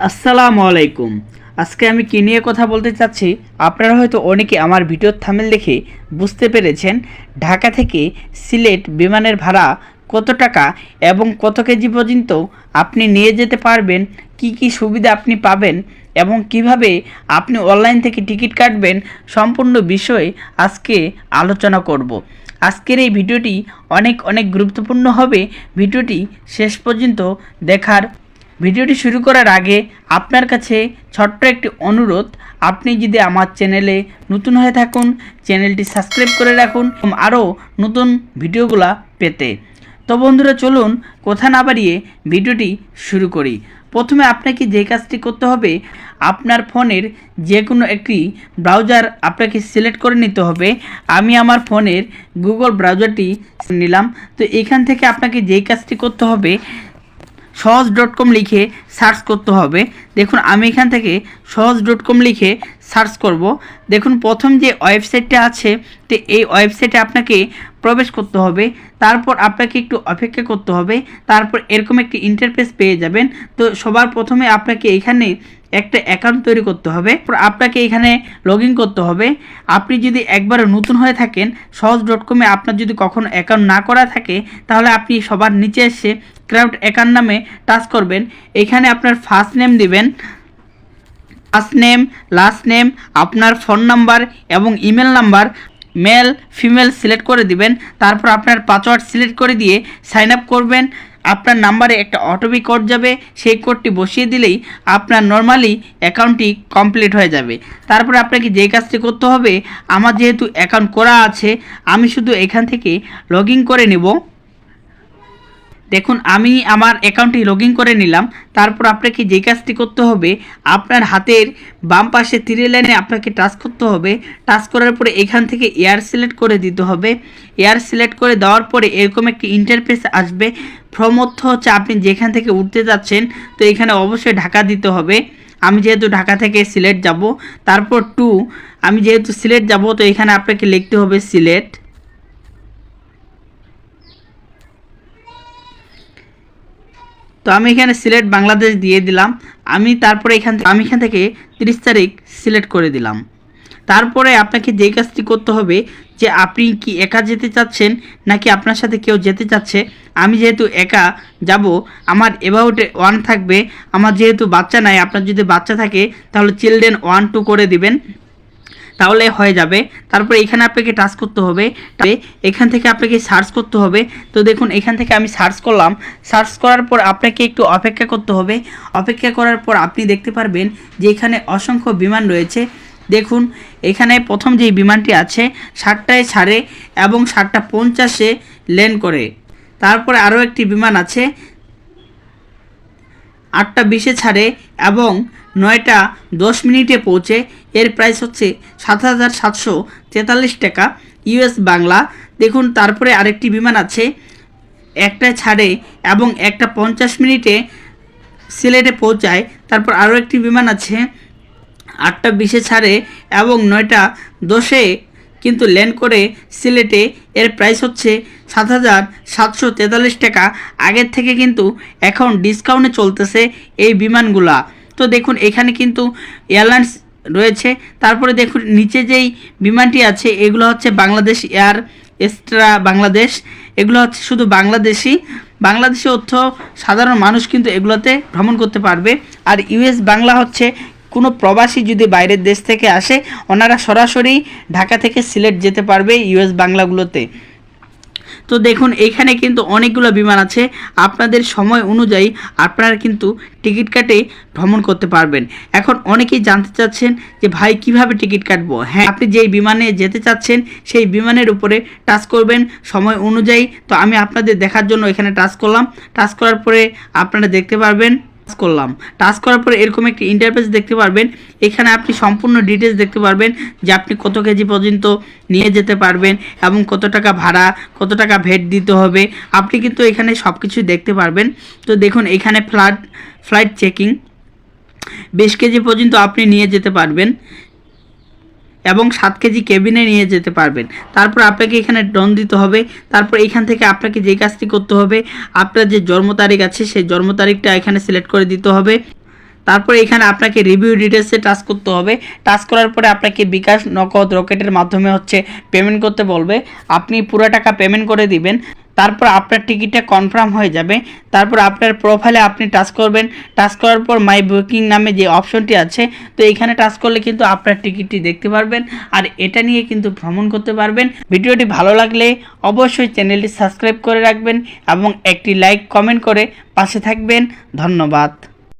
আসসালামু আলাইকুম। আজকে আমি কি নিয়ে কথা বলতে চাচ্ছি, আপনারা হয়তো অনেকে আমার ভিডিওর থাম্বনেল দেখে বুঝতে পেরেছেন। ঢাকা থেকে সিলেট বিমানের ভাড়া কত টাকা এবং কত কেজি পর্যন্ত আপনি নিয়ে যেতে পারবেন, কি কি সুবিধা আপনি পাবেন এবং কিভাবে আপনি অনলাইন থেকে টিকিট কাটবেন, সম্পূর্ণ বিষয়ে আজকে আলোচনা করব। আজকের এই ভিডিওটি অনেক গুরুত্বপূর্ণ হবে। ভিডিওটি শেষ পর্যন্ত দেখার। ভিডিওটি শুরু করার আগে আপনার কাছে ছোট্ট একটি অনুরোধ, আপনি যদি আমার চ্যানেলে নতুন হয়ে থাকুন চ্যানেলটি সাবস্ক্রাইব করে রাখুন আরও নতুন ভিডিওগুলো পেতে। তো বন্ধুরা, চলুন কথা না বাড়িয়ে ভিডিওটি শুরু করি। প্রথমে আপনাকে যে কাজটি করতে হবে, আপনার ফোনের যে কোনো একটি ব্রাউজার আপনাকে সিলেক্ট করে নিতে হবে। আমি আমার ফোনের গুগল ব্রাউজারটি নিলাম। তো এখান থেকে আপনাকে যেই কাজটি করতে হবে, সহজ.com লিখে সার্চ করতে হবে। দেখুন আমি এখান থেকে সহজ.com লিখে সার্চ করব। দেখুন প্রথম যে ওয়েবসাইটটা আছে, তো এই ওয়েবসাইটে আপনাকে প্রবেশ করতে হবে। তারপর আপনাকে একটু অপেক্ষা করতে হবে। তারপর এরকম একটি ইন্টারফেস পেয়ে যাবেন। তো সবার প্রথমে আপনাকে এখানে একটা অ্যাকাউন্ট তৈরি করতে হবে। আপনাকে এখানে লগ ইন করতে হবে। আপনি যদি একবার নতুন হয়ে থাকেন, সহজ.com-এ আপনার যদি কখনো অ্যাকাউন্ট না করা থাকে, তাহলে আপনি সবার নিচে এসে ক্রাউড অ্যাকাউন্ট নামে টাচ করবেন। এখানে আপনার ফার্স্ট নেম দিবেন, ফার্স্ট নেম, লাস্ট নেম, আপনার ফোন নাম্বার এবং email number, male female select করে দিবেন। তারপর আপনার পাসওয়ার্ড সিলেক্ট করে দিয়ে সাইন আপ করবেন। আপনার নাম্বারে একটা ওটিপি কোড যাবে, সেই কোডটি বসিয়ে দিলেই আপনার নর্মালি অ্যাকাউন্টটি কমপ্লিট হয়ে যাবে। তারপর আপনাকে যে কাজটি করতে হবে, আমার যেহেতু অ্যাকাউন্ট করা আছে, আমি শুধু এখান থেকে লগ ইন করে নেব। দেখুন আমি আমার অ্যাকাউন্টটি লগ ইন করে নিলাম। তারপর আপনাকে যে কাজটি করতে হবে, আপনার হাতের বাম পাশে তীরের লাইনে আপনাকে টাচ করতে হবে। টাচ করার পরে এখান থেকে এয়ার সিলেক্ট করে দিতে হবে। এয়ার সিলেক্ট করে দেওয়ার পরে এরকম একটি ইন্টারফেস আসবে। ফ্রম অর্থ হচ্ছে আপনি যেখান থেকে উঠতে যাচ্ছেন, তো এখানে অবশ্যই ঢাকা দিতে হবে। আমি যেহেতু ঢাকা থেকে সিলেট যাব, তারপর আমি যেহেতু সিলেট যাব, তো এখানে আপনাকে লিখতে হবে সিলেট। তো আমি এখানে সিলেট বাংলাদেশ দিয়ে দিলাম। আমি তারপরে আমি এখান থেকে 30 তারিখ সিলেক্ট করে দিলাম। তারপরে আপনাকে যে কাজটি করতে হবে, যে আপনি কি একা যেতে চাচ্ছেন নাকি আপনার সাথে কেউ যেতে চাচ্ছে। আমি যেহেতু একা যাব, আমার অ্যাবাউটে 1 থাকবে। আমার যেহেতু বাচ্চা নাই, আপনার যদি বাচ্চা থাকে তাহলে চিলড্রেন 1 2 করে দিবেন, তাহলে হয়ে যাবে। তারপরে এখানে আপনাকে টাচ করতে হবে। এখান থেকে আপনাকে সার্চ করতে হবে। তো দেখুন এখান থেকে আমি সার্চ করলাম। সার্চ করার পর আপনাকে একটু অপেক্ষা করতে হবে। অপেক্ষা করার পর আপনি দেখতে পারবেন যে এখানে অসংখ্য বিমান রয়েছে। দেখুন এখানে প্রথম যেই বিমানটি আছে 7টায় ছাড়ে এবং 7:50-এ ল্যান্ড করে। তারপরে আরও একটি বিমান আছে 8:20-এ ছাড়ে এবং 9:10 পৌঁছে। এর প্রাইস হচ্ছে 7,743 টাকা ইউএস বাংলা। দেখুন তারপরে আরেকটি বিমান আছে 1টায় ছাড়ে এবং 1:50 সিলেটে পৌঁছায়। তারপর আরও একটি বিমান আছে 8:20-এ ছাড়ে এবং 9:10-এ কিন্তু ল্যান্ড করে সিলেটে। এর প্রাইস হচ্ছে 7,743 টাকা। আগের থেকে কিন্তু এখন ডিসকাউন্টে চলতেছে এই বিমানগুলা। তো দেখুন এখানে কিন্তু এয়ারলাইন্স রয়েছে। তারপরে দেখুন নিচে যেই বিমানটি আছে, এগুলো হচ্ছে বাংলাদেশ এয়ার এক্সট্রা বাংলাদেশ। এগুলো হচ্ছে শুধু বাংলাদেশি অর্থ সাধারণ মানুষ কিন্তু এগুলোতে ভ্রমণ করতে পারবে। আর ইউএস বাংলা হচ্ছে কোনো প্রবাসী যদি বাইরের দেশ থেকে আসে, ওনারা সরাসরি ঢাকা থেকে সিলেট যেতে পারবে ইউএস বাংলাগুলোতে। তো দেখুন এখানে কিন্তু অনেকগুলো বিমান আছে। আপনাদের সময় অনুযায়ী আপনারা কিন্তু টিকিট কাটে ভ্রমণ করতে পারবেন। এখন অনেকেই জানতে চাচ্ছেন যে ভাই কিভাবে টিকিট কাটবো। হ্যাঁ, আপনি যেই বিমানে যেতে চাচ্ছেন সেই বিমানের উপরে টাচ করবেন সময় অনুযায়ী। তো আমি আপনাদের দেখার জন্য এখানে টাচ করলাম। টাচ করার পরে আপনারা দেখতে পারবেন, টাচ করার পরে এরকম একটি ইন্টারফেস দেখতে পারবেন। এখানে আপনি সম্পূর্ণ ডিটেলস দেখতে পারবেন যে আপনি কত কেজি পর্যন্ত নিয়ে যেতে পারবেন এবং কত টাকা ভাড়া, কত টাকা ভ্যাট দিতে হবে। আপনি কিন্তু এখানে সব কিছুই দেখতে পারবেন। তো দেখুন এখানে ফ্লাইট চেকিং 20 কেজি পর্যন্ত আপনি নিয়ে যেতে পারবেন এবং 7 কেজি কেবিনে নিয়ে যেতে পারবেন। তারপর আপনাকে এখানে ডন দিতে হবে। তারপর এখান থেকে আপনাকে যে কাজটি করতে হবে, আপনার যে জন্ম তারিখ আছে সেই জন্ম তারিখটা এখানে সিলেক্ট করে দিতে হবে। তারপরে এখানে আপনাকে রিভিউ ডিটেলসে টাচ করতে হবে। টাচ করার পরে আপনাকে বিকাশ, নগদ, রকেটের মাধ্যমে পেমেন্ট করতে বলবে। আপনি পুরো টাকা পেমেন্ট করে দিবেন। তারপর আপনার টিকিটটা কনফার্ম হয়ে যাবে। তারপর আপনার প্রোফাইলে আপনি টাচ করবেন। টাচ করার পর মাই বুকিং নামে যে অপশনটি আছে, তো এইখানে টাচ করলে কিন্তু আপনার টিকিটটি দেখতে পারবেন আর এটা নিয়ে কিন্তু ভ্রমণ করতে পারবেন। ভিডিওটি ভালো লাগলে অবশ্যই চ্যানেলটি সাবস্ক্রাইব করে রাখবেন এবং একটি লাইক কমেন্ট করে পাশে থাকবেন। ধন্যবাদ।